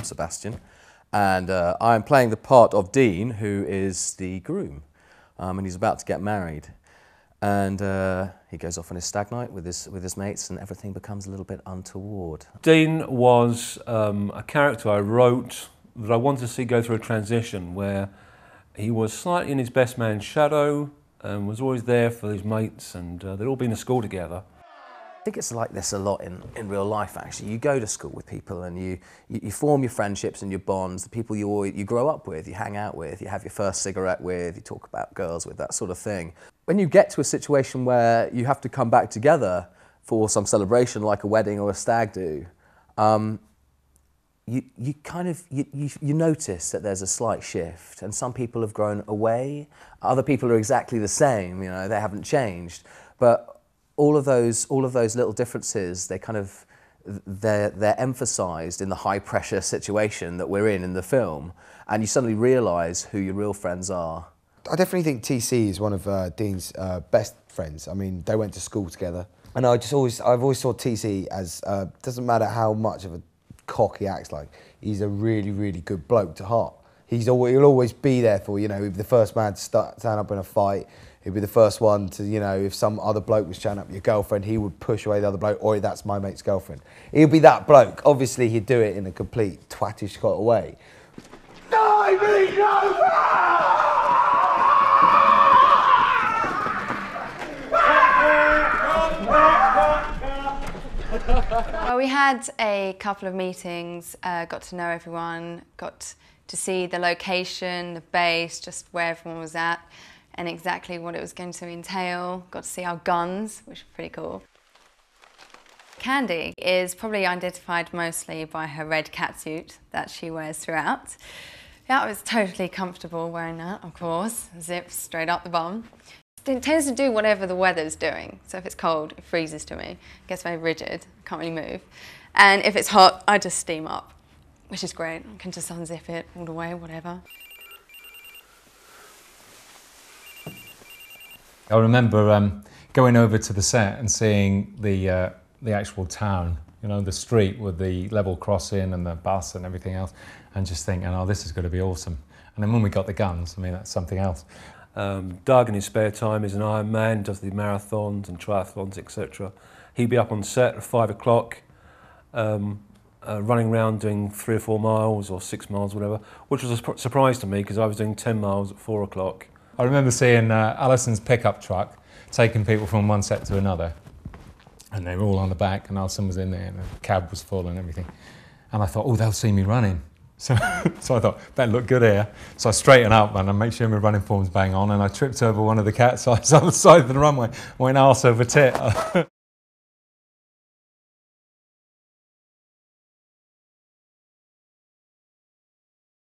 Sebastian, and I'm playing the part of Dean, who is the groom, and he's about to get married, and he goes off on his stag night with his mates, and everything becomes a little bit untoward. Dean was a character I wrote that I wanted to see go through a transition where he was slightly in his best man's shadow and was always there for his mates, and they'd all been to school together. I think it's like this a lot in real life, actually. You go to school with people and you form your friendships and your bonds, the people you grow up with, you hang out with, you have your first cigarette with, you talk about girls with, that sort of thing. When you get to a situation where you have to come back together for some celebration like a wedding or a stag do, you notice that there's a slight shift, and some people have grown away, other people are exactly the same, you know, they haven't changed. But all of those little differences, they're emphasised in the high pressure situation that we're in the film, and you suddenly realise who your real friends are. I definitely think TC is one of Dean's best friends. I mean, they went to school together, and I've always saw TC as doesn't matter how much of a cock he acts like, he's a really, really good bloke to heart. He'll always be there for, you know, he'll be the first man to stand up in a fight. He'd be the first one to, you know, if some other bloke was chatting up your girlfriend, he would push away the other bloke, or that's my mate's girlfriend. He'd be that bloke. Obviously, he'd do it in a complete twattish kind of way. Well, we had a couple of meetings, got to know everyone, got to see the location, the base, just where everyone was at, and exactly what it was going to entail. Got to see our guns, which were pretty cool. Candy is probably identified mostly by her red catsuit that she wears throughout. Yeah, I was totally comfortable wearing that, of course, zips straight up the bum. It tends to do whatever the weather's doing. So if it's cold, it freezes to me, it gets very rigid, can't really move. And if it's hot, I just steam up, which is great. I can just unzip it all the way, whatever. I remember going over to the set and seeing the actual town, you know, the street with the level crossing and the bus and everything else, and just thinking, oh, this is going to be awesome. And then when we got the guns, I mean, that's something else. Doug, in his spare time, is an Iron Man, does the marathons and triathlons, etc. He'd be up on set at 5 o'clock, running around doing 3 or 4 miles or 6 miles, whatever, which was a surprise to me because I was doing 10 miles at 4 o'clock. I remember seeing Alison's pickup truck taking people from one set to another, and they were all on the back, and Alison was in there, and the cab was full and everything. And I thought, oh, they'll see me running. So I thought, better look good here. So I straighten up and I make sure my running form's bang on, and I tripped over one of the cat's eyes on the side of the runway, went arse over tit.